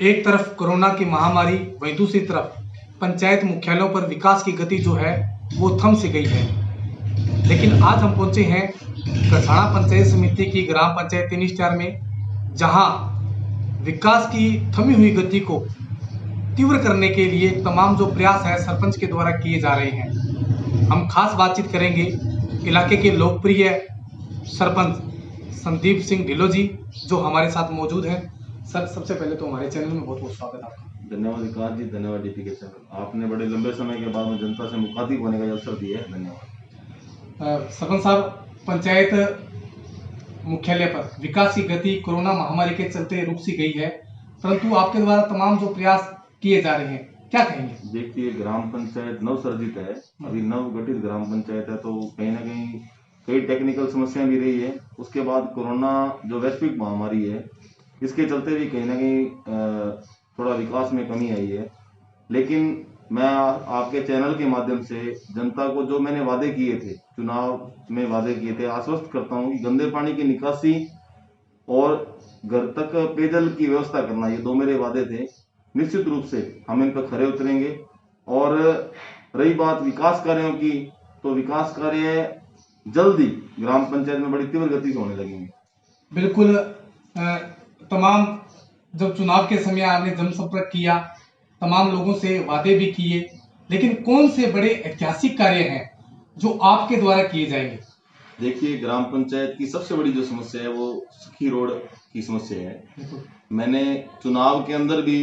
एक तरफ कोरोना की महामारी, वहीं दूसरी तरफ पंचायत मुख्यालयों पर विकास की गति जो है वो थम सी गई है। लेकिन आज हम पहुंचे हैं कसाड़ा पंचायत समिति की ग्राम पंचायत 3 स्टार में, जहां विकास की थमी हुई गति को तीव्र करने के लिए तमाम जो प्रयास है सरपंच के द्वारा किए जा रहे हैं। हम खास बातचीत करेंगे इलाके के लोकप्रिय सरपंच संदीप सिंह ढिल्लो जी, जो हमारे साथ मौजूद हैं। सर, सबसे पहले तो हमारे चैनल में बहुत बहुत स्वागत आपका। धन्यवाद विकास जी, धन्यवाद डीपीके सर। आपने बड़े लंबे समय के बाद में जनता से मुखातिब होने का अवसर दिया है, धन्यवाद। सरपंच साहब, पंचायत मुख्यालय पर विकास की गति कोरोना महामारी के चलते रुक सी गई है, परंतु आपके द्वारा तमाम जो प्रयास किए जा रहे हैं, क्या कहेंगे? देखिए, ग्राम पंचायत नवसर्जित है, अभी नव गठित ग्राम पंचायत है, तो कहीं ना कहीं कई टेक्निकल समस्याएं भी रही है। उसके बाद कोरोना जो वैश्विक महामारी है, इसके चलते भी कहीं ना कहीं थोड़ा विकास में कमी आई है। लेकिन मैं आपके चैनल के माध्यम से जनता को जो मैंने वादे किए थे, चुनाव में वादे किए थे, आश्वस्त करता हूं कि गंदे पानी की निकासी और घर तक पेयजल की व्यवस्था करना, ये दो मेरे वादे थे। निश्चित रूप से हम इन पर खरे उतरेंगे। और रही बात विकास कार्यों की, तो विकास कार्य जल्दी ग्राम पंचायत में बड़ी तीव्र गति से होने लगेंगे। बिल्कुल। तमाम जब चुनाव के समय आपने जनसंपर्क किया, तमाम लोगों से वादे भी किए, लेकिन कौन से बड़े ऐतिहासिक कार्य हैं जो आपके द्वारा किए जाएंगे? देखिए, ग्राम पंचायत की सबसे बड़ी जो समस्या है वो सखी रोड की समस्या है। मैंने चुनाव के अंदर भी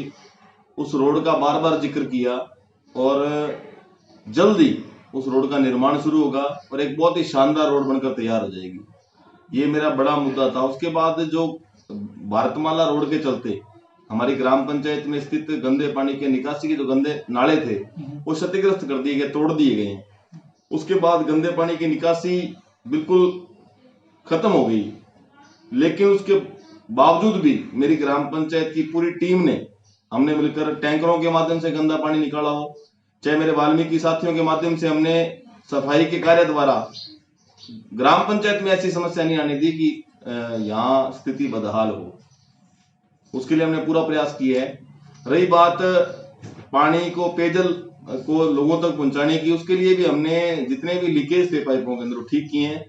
उस रोड का बार बार जिक्र किया और जल्दी उस रोड का निर्माण शुरू होगा और एक बहुत ही शानदार रोड बनकर तैयार हो जाएगी। ये मेरा बड़ा मुद्दा था। उसके बाद जो भारतमाला रोड के चलते हमारी ग्राम पंचायत में स्थित गंदे पानी के निकासी के जो गंदे नाले थे वो क्षतिग्रस्त कर दिए गए, तोड़ दिए गए। उसके बाद गंदे पानी की निकासी बिल्कुल खत्म हो गई। लेकिन उसके बावजूद भी मेरी ग्राम पंचायत की पूरी टीम ने, हमने मिलकर टैंकरों के माध्यम से गंदा पानी निकाला हो, चाहे मेरे वाल्मीकि साथियों के माध्यम से हमने सफाई के कार्य द्वारा ग्राम पंचायत में ऐसी समस्या नहीं आने दी कि यहाँ स्थिति बदहाल हो। उसके लिए हमने पूरा प्रयास किया है। रही बात पानी को, पेयजल को लोगों तक पहुंचाने की, उसके लिए भी हमने जितने भी लीकेज थे पाइपों के अंदर ठीक किए हैं।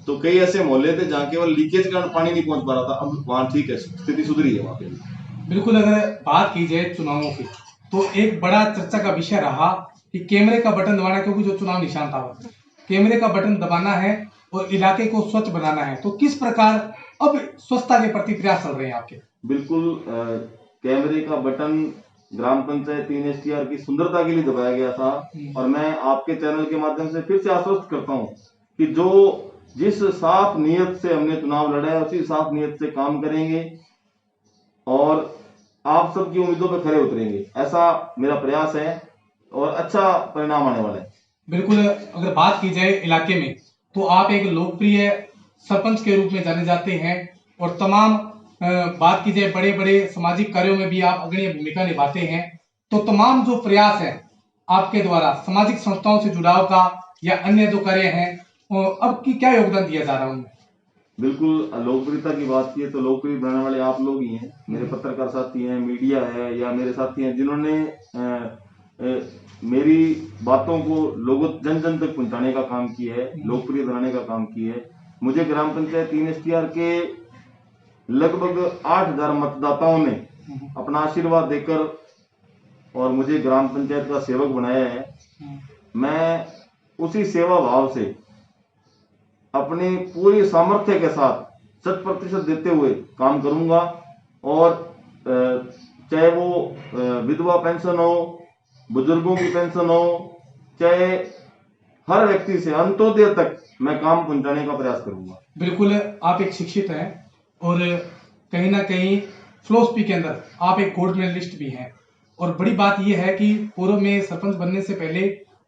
तो कई ऐसे मोहल्ले थे जहाँ केवल लीकेज के कारण पानी नहीं पहुंच पा रहा था, अब वहां ठीक है, स्थिति सुधरी है वहां पे। बिल्कुल। अगर बात की जाए चुनावों की, तो एक बड़ा चर्चा का विषय रहा कि कैमरे का बटन दबाना, क्योंकि जो चुनाव निशान था कैमरे का बटन दबाना है और इलाके को स्वच्छ बनाना है। तो किस प्रकार अब स्वच्छता के प्रति प्रयास चल रहे हैं आपके? बिल्कुल, कैमरे का बटन ग्राम पंचायत 3 STR की सुंदरता के लिए दबाया गया था। और मैं आपके चैनल के माध्यम से फिर से आश्वस्त करता हूं कि जिस साफ नियत से हमने चुनाव लड़ा है, उसी साफ नियत से काम करेंगे और आप सबकी उम्मीदों पर खरे उतरेंगे। ऐसा मेरा प्रयास है और अच्छा परिणाम आने वाला है। बिल्कुल। अगर बात की जाए इलाके में, तो आप एक लोकप्रिय सरपंच के रूप में जाने जाते हैं और तमाम बात की जाए बड़े बड़े सामाजिक कार्यों में भी आप अग्रणी भूमिका निभाते हैं। तो तमाम जो प्रयास है आपके द्वारा सामाजिक संस्थाओं से जुड़ाव का या अन्य जो कार्य हैं, अब की क्या योगदान दिया जा रहा है? बिल्कुल, लोकप्रियता की बात की है तो लोकप्रिय बनाने वाले आप लोग ही हैं। मेरे पत्रकार साथी हैं, मीडिया है, या मेरे साथी हैं जिन्होंने मेरी बातों को लोगों जन जन तक पहुंचाने का काम किया है, लोकप्रिय बनाने का काम किया है। मुझे ग्राम पंचायत 3 STR के लगभग 8000 मतदाताओं ने अपना आशीर्वाद देकर और मुझे ग्राम पंचायत का सेवक बनाया है। मैं उसी सेवा भाव से अपनी पूरी सामर्थ्य के साथ 100% देते हुए काम करूंगा। और चाहे वो विधवा पेंशन हो, बुजुर्गों की पेंशन हो, चाहे हर व्यक्ति से अंत्योदय तक मैं काम पहुंचाने का प्रयास करूंगा। बिल्कुल। आप एक शिक्षित हैं और कहीं ना कहीं फिलोसफी के अंदर आप एक गोल्ड मेडलिस्ट भी हैं। और बड़ी बात यह है कि पूर्व में सरपंच बनने से पहले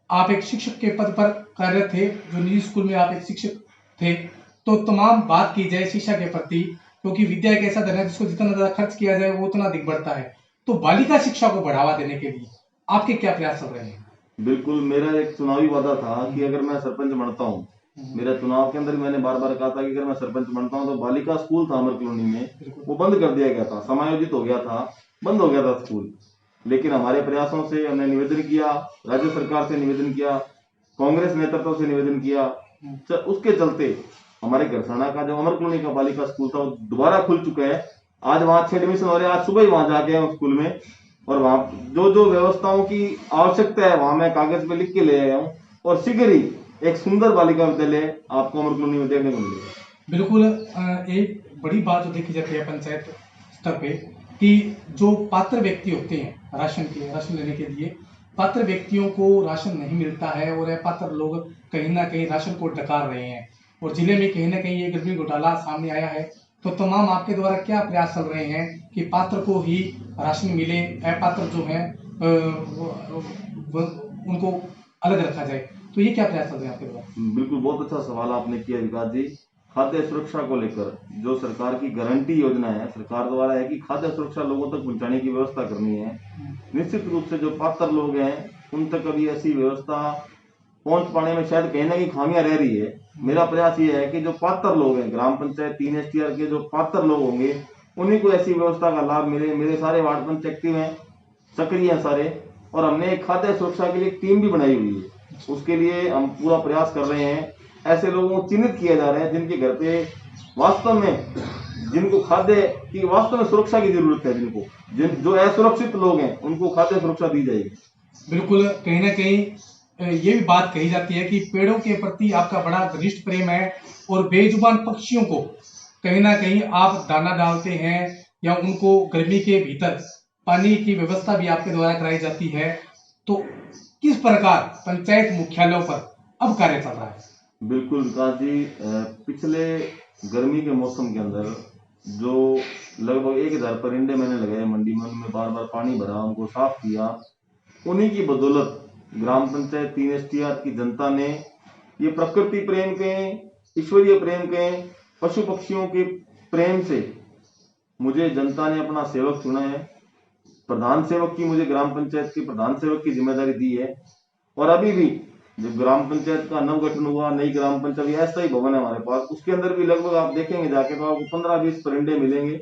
आप एक शिक्षक के पद पर कार्यरत थे, जो निजी स्कूल में आप एक शिक्षक थे। तो तमाम बात की जाए शिक्षा के प्रति, क्योंकि विद्या एक ऐसा धन है जिसको जितना ज्यादा खर्च किया जाए वो उतना अधिक बढ़ता है, तो बालिका शिक्षा को बढ़ावा देने के लिए आपके क्या प्रयास चल रहे हैं? बिल्कुल, मेरा एक चुनावी वादा था कि अगर मैं सरपंच बनता हूँ, मेरा चुनाव के अंदर मैंने बार बार कहा था कि अगर मैं सरपंच बनता हूँ तो बालिका स्कूल था अमर कॉलोनी में, वो बंद कर दिया गया था, समायोजित हो गया था। बंद हो गया था स्कूल। लेकिन हमारे प्रयासों से हमने निवेदन किया, राज्य सरकार से निवेदन किया, कांग्रेस नेतृत्व से निवेदन किया, उसके चलते हमारे गरसाना का जो अमर कॉलोनी का बालिका स्कूल था वो दोबारा खुल चुका है। आज वहां 6 एडमिशन हो रहे हैं। आज सुबह ही वहां जाके हम स्कूल में, और वहां जो जो व्यवस्थाओं की आवश्यकता है वहां मैं कागज पे लिख के ले आया हूँ, और शीघ्र ही एक सुंदर बालिका विद्यालय आपको अमर कॉलोनी में देखने को मिलेगा। बिल्कुल। एक बड़ी बात जो देखी जाती है पंचायत स्तर पे कि जो पात्र व्यक्ति होते हैं राशन लेने के लिए, पात्र व्यक्तियों को राशन नहीं मिलता है और अपात्र लोग कहीं ना कहीं राशन को डकार रहे हैं, और जिले में कहीं ना कहीं ये गर्मी घोटाला सामने आया है। तो तमाम आपके द्वारा क्या प्रयास चल रहे हैं कि पात्र को ही राशन मिले, अपात्र जो है उनको अलग रखा जाए? तो ये क्या प्रयास चल रहे हैं आपके द्वारा? बिल्कुल, बहुत अच्छा सवाल आपने किया विकास जी। खाद्य सुरक्षा को लेकर जो सरकार की गारंटी योजना है, सरकार द्वारा है कि खाद्य सुरक्षा लोगों तक पहुंचाने की व्यवस्था करनी है। निश्चित रूप से जो पात्र लोग हैं उन तक अभी ऐसी व्यवस्था पहुंच पाने में शायद कहीं ना कहीं खामियां रह रही है। मेरा प्रयास ये है कि जो पात्र लोग हैं, ग्राम पंचायत 3 STR के जो पात्र लोग होंगे, उन्हीं को ऐसी व्यवस्था का लाभ मिले। मेरे सारे वार्ड पंच एक्टिव हैं, सक्रिय हैं सारे, और हमने एक खाद्य सुरक्षा के लिए एक टीम भी बनाई हुई है। उसके लिए हम पूरा प्रयास कर रहे हैं। ऐसे लोगों को चिन्हित किया जा रहा है जिनके घर पे वास्तव में, जिनको खाद्य की वास्तव में सुरक्षा की जरूरत है, जो असुरक्षित लोग हैं उनको खाद्य सुरक्षा दी जाएगी। बिल्कुल। कहीं ना कहीं ये भी बात कही जाती है कि पेड़ों के प्रति आपका बड़ा घनिष्ठ प्रेम है, और बेजुबान पक्षियों को कहीं ना कहीं आप दाना डालते हैं या उनको गर्मी के भीतर पानी की व्यवस्था भी आपके द्वारा कराई जाती है। तो किस प्रकार पंचायत मुख्यालयों पर अब कार्य चल रहा है? बिल्कुल विकास जी, पिछले गर्मी के मौसम के अंदर जो लगभग 1000 परिंदे मैंने लगाए मंडी में, उनमें बार बार पानी भरा, उनको साफ किया। उन्हीं की बदौलत ग्राम पंचायत 3 STR की जनता ने ये प्रकृति प्रेम के, ईश्वरीय प्रेम के, पशु पक्षियों के प्रेम से मुझे जनता ने अपना सेवक चुना है। प्रधान सेवक की, मुझे ग्राम पंचायत के प्रधान सेवक की जिम्मेदारी दी है। और अभी भी जब ग्राम पंचायत का नवगठन हुआ, नई ग्राम पंचायत ऐसा ही भवन है हमारे पास, उसके अंदर भी लगभग आप देखेंगे जाके तो आपको 15-20 परिंदे मिलेंगे,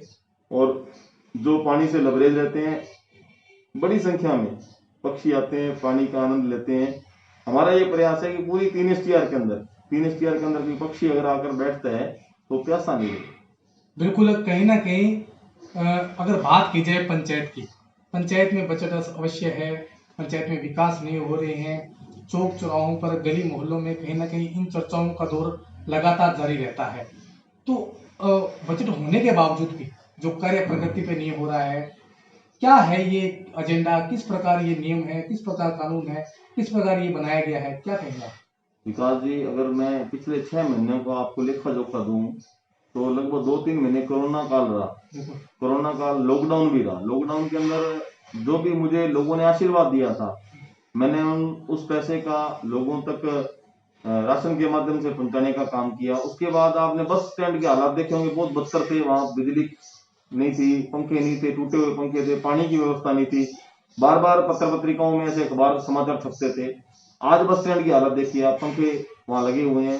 और जो पानी से लबरेज रहते हैं। बड़ी संख्या में पक्षी आते हैं, पानी का आनंद लेते हैं। हमारा ये प्रयास है कि पूरी 3 STR के अंदर कोई पक्षी अगर आकर बैठता है तो प्यासा नहीं है। बिल्कुल। कहीं ना कहीं अगर बात की जाए पंचायत में बजट अवश्य है, पंचायत में विकास नहीं हो रहे हैं, चौक चौराहों पर, गली मोहल्लों में कहीं ना कहीं इन चर्चाओं का दौर लगातार जारी रहता है। तो बजट होने के बावजूद भी जो कार्य प्रगति पे नहीं हो रहा है, क्या है ये एजेंडा? किस प्रकार ये नियम है, किस प्रकार कानून है, किस प्रकार ये बनाया गया है? क्या कहेंगे आप? विकास जी, अगर मैं पिछले 6 महीने को आपको लेखा जोखा दूं तो लगभग 2-3 महीने कोरोना काल रहा। कोरोना काल, लॉकडाउन भी रहा। लॉकडाउन के अंदर जो भी मुझे लोगों ने आशीर्वाद दिया था, मैंने उस पैसे का लोगों तक राशन के माध्यम से पहुंचाने का काम किया। उसके बाद आपने बस स्टैंड के हालात देखे होंगे, बहुत बदतर थे। वहां बिजली नहीं थी, पंखे नहीं थे, टूटे हुए पंखे थे, पानी की व्यवस्था नहीं थी। बार बार पत्र पत्रिकाओं में ऐसे अखबार समाचार छपते थे। आज बस स्टैंड की हालत देखिए आप, पंखे वहां लगे हुए हैं।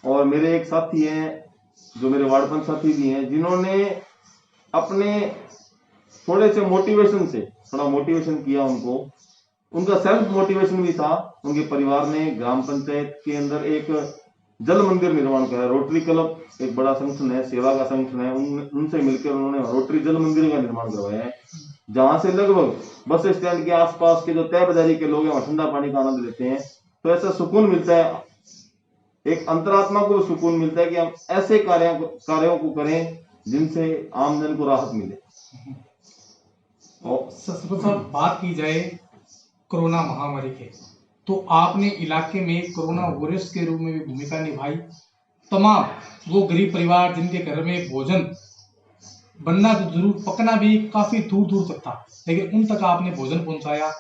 और मेरे एक साथी हैं, जो मेरे वार्ड पंच साथी भी हैं, जिन्होंने अपने थोड़े से मोटिवेशन से, थोड़ा मोटिवेशन किया उनको, उनका सेल्फ मोटिवेशन भी था। उनके परिवार ने ग्राम पंचायत के अंदर एक जल मंदिर निर्माण करा। रोटरी क्लब एक बड़ा संगठन है, सेवा का संगठन है, उनसे मिलकर उन्होंने रोटरी जल मंदिर का निर्माण करवाया है, जहां से लगभग बस स्टैंड के आसपास के जो तय बाजारी के लोग हैं वहां ठंडा पानी का आनंद लेते हैं। तो ऐसा सुकून मिलता है, एक अंतरात्मा को सुकून मिलता है कि हम ऐसे कार्यों को करें जिनसे आमजन को राहत मिले। और साहब, बात की जाए कोरोना महामारी के, तो आपने इलाके में कोरोना वॉरियर्स के रूप में भी भूमिका निभाई। तमाम वो गरीब परिवार जिनके घर में भोजन बनना तो जरूर, पकना भी काफी दूर दूर तक था, लेकिन उन तक आपने भोजन पहुंचाया।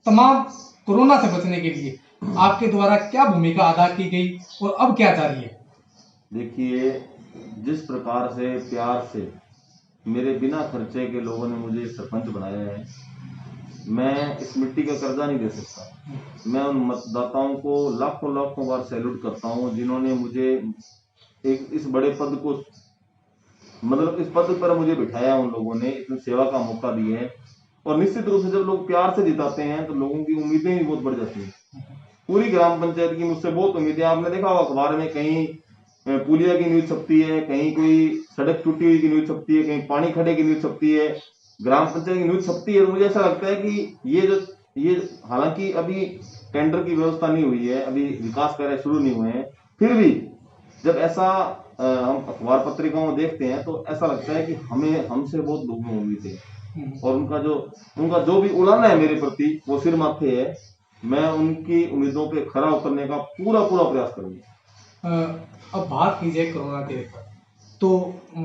तमाम कोरोना से बचने के लिए आपके द्वारा क्या भूमिका अदा की गई और अब क्या जारी है? देखिए, जिस प्रकार से प्यार से मेरे बिना खर्चे के लोगों ने मुझे सरपंच बनाया है, मैं इस मिट्टी का कर्जा नहीं दे सकता। मैं उन मतदाताओं को लाखों बार सैल्यूट करता हूं, जिन्होंने मुझे एक इस बड़े पद को मतलब इस पद पर मुझे बिठाया उन लोगों ने, इतनी सेवा का मौका दिया है। और निश्चित रूप से जब लोग प्यार से जिताते हैं तो लोगों की उम्मीदें भी बहुत बढ़ जाती हैं। पूरी ग्राम पंचायत की मुझसे बहुत उम्मीदें, आपने देखा होगा अखबार में कहीं पुलिया की न्यूज छपती है, कहीं कोई सड़क टूटी हुई की न्यूज छपती है, कहीं पानी खड़े की न्यूज छपती है, ग्राम पंचायत की न्यूज छपती है। तो मुझे ऐसा लगता है कि ये हालांकि अभी टेंडर की व्यवस्था नहीं हुई है, अभी विकास कार्य शुरू नहीं हुए हैं, फिर भी जब ऐसा हम अखबार पत्रिकाओं में देखते हैं तो ऐसा लगता है कि हमें हमसे बहुत लोगों में उम्मीद है और उनका जो भी उड़ाना है मेरे प्रति वो सिर माथे है। मैं उनकी उम्मीदों पे खरा उतरने का पूरा प्रयास करूंगा। अब बात की जाए कोरोना के लेकर, तो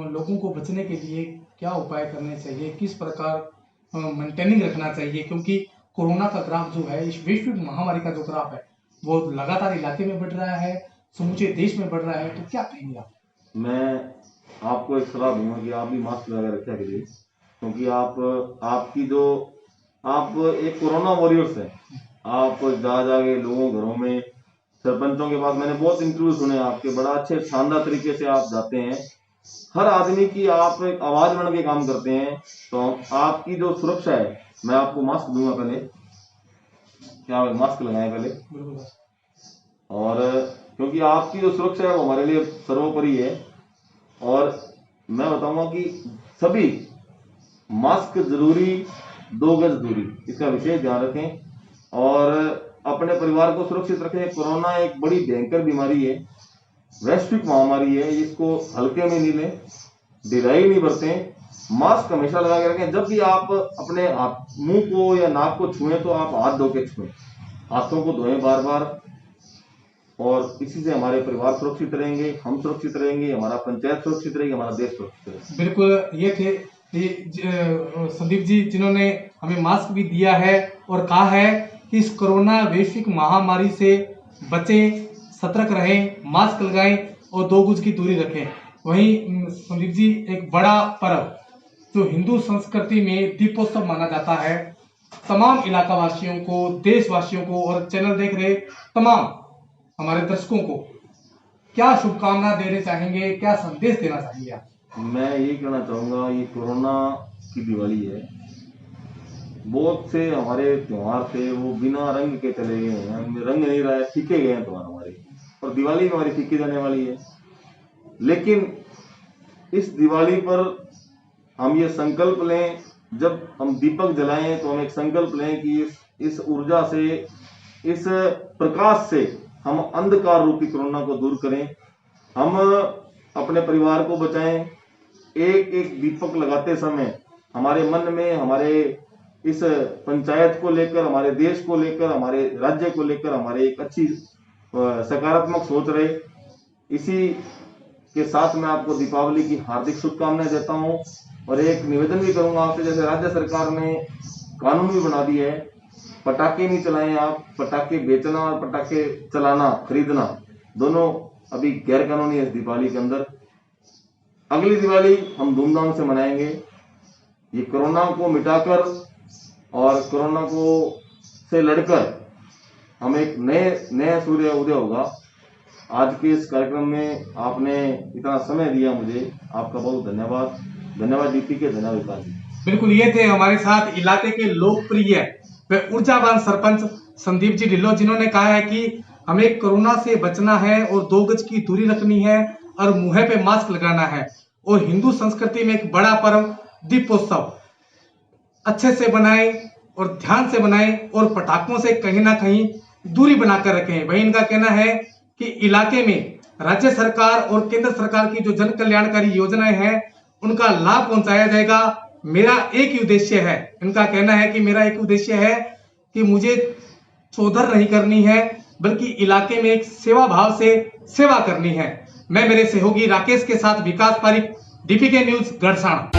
लोगों को बचने के लिए क्या उपाय करने चाहिए, किस प्रकार मेंटेनिंग रखना चाहिए, क्योंकि कोरोना का ग्राफ जो है, इस वैश्विक महामारी का जो ग्राफ है वो लगातार इलाके में बढ़ रहा है, समूचे देश में बढ़ रहा है, तो क्या कहेंगे आप? मैं आपको एक सलाह दूंगा कि आप भी मास्क लगा रखा करिए, क्योंकि आप एक कोरोना वॉरियर्स हैं। आप जाके लोगों घरों में, सरपंचों के पास मैंने बहुत इंटरव्यू सुने आपके, बड़ा अच्छे शानदार तरीके से आप जाते हैं, हर आदमी की आप एक आवाज बन के काम करते हैं। तो आपकी जो सुरक्षा है, मैं आपको मास्क दूंगा पहले, क्या मास्क लगाएं पहले, और क्योंकि आपकी जो सुरक्षा है वो हमारे लिए सर्वोपरि है। और मैं बताऊंगा कि सभी मास्क जरूरी, 2 गज दूरी, इसका विशेष ध्यान रखें और अपने परिवार को सुरक्षित रखें। कोरोना एक बड़ी भयंकर बीमारी है, वैश्विक महामारी है, इसको हल्के में नहीं लें, ढिलाई नहीं बरतें, मास्क हमेशा लगा के रखें। जब भी आप अपने मुंह को या नाक को छुएं तो आप हाथ धो के छुएं, हाथों को धोएं बार बार, और इसी से हमारे परिवार सुरक्षित रहेंगे, हम सुरक्षित रहेंगे, हमारा पंचायत सुरक्षित रहेगी, हमारा देश सुरक्षित रहेगा। बिल्कुल, ये थे संदीप जी, जिन्होंने हमें मास्क भी दिया है और कहा है कि इस कोरोना वैश्विक महामारी से बचें, सतर्क रहें, मास्क लगाएं और 2 गज की दूरी रखें। वहीं संदीप जी, एक बड़ा पर्व जो हिंदू संस्कृति में दीपोत्सव माना जाता है, तमाम इलाका वासियों को, देशवासियों को और चैनल देख रहे तमाम हमारे दर्शकों को क्या शुभकामना देने चाहेंगे, क्या संदेश देना चाहेंगे आप? मैं यही कहना चाहूंगा, ये कोरोना की दिवाली है, बहुत से हमारे त्योहार थे वो बिना रंग के चले गए हैं, रंग नहीं रहा है, फीके गए हैं त्योहार हमारे, और दिवाली भी हमारी फीकी जाने वाली है। लेकिन इस दिवाली पर हम ये संकल्प लें, जब हम दीपक जलाएं तो हम एक संकल्प लें कि इस ऊर्जा से, इस प्रकाश से हम अंधकार रूपी कोरोना को दूर करें, हम अपने परिवार को बचाएं। एक एक दीपक लगाते समय हमारे मन में, हमारे इस पंचायत को लेकर, हमारे देश को लेकर, हमारे राज्य को लेकर हमारे एक अच्छी सकारात्मक सोच रहे। इसी के साथ मैं आपको दीपावली की हार्दिक शुभकामनाएं देता हूं और एक निवेदन भी करूंगा आपसे, जैसे राज्य सरकार ने कानून भी बना दिया है, पटाखे नहीं चलाएं आप, पटाखे बेचना और पटाखे चलाना, खरीदना दोनों अभी गैर कानूनी है इस दिवाली के अंदर। अगली दिवाली हम धूमधाम से मनाएंगे, ये कोरोना को मिटाकर और कोरोना को से लड़कर हम एक नए सूर्य उदय होगा। आज के इस कार्यक्रम में आपने इतना समय दिया मुझे, आपका बहुत धन्यवाद। धन्यवाद डीपी के, धन्यवाद विकास जी। बिल्कुल, ये थे हमारे साथ इलाके के लोकप्रिय व ऊर्जावान सरपंच संदीप जी ढिल्लों, जिन्होंने कहा है कि हमें कोरोना से बचना है और 2 गज की दूरी रखनी है और मुंह पे मास्क लगाना है, और हिंदू संस्कृति में एक बड़ा पर्व दीपोत्सव अच्छे से बनाएं और ध्यान से बनाएं और पटाखों से कहीं ना कहीं दूरी बनाकर रखें। वही इनका कहना है कि इलाके में राज्य सरकार और केंद्र सरकार की जो जन कल्याणकारी योजनाएं हैं उनका लाभ पहुंचाया जाएगा। मेरा एक ही उद्देश्य है, इनका कहना है कि मेरा एक उद्देश्य है कि मुझे चौधर नहीं करनी है, बल्कि इलाके में एक सेवा भाव से सेवा करनी है। मैं मेरे सहयोगी राकेश के साथ विकास पारिक, डीपीके न्यूज, गढ़साना।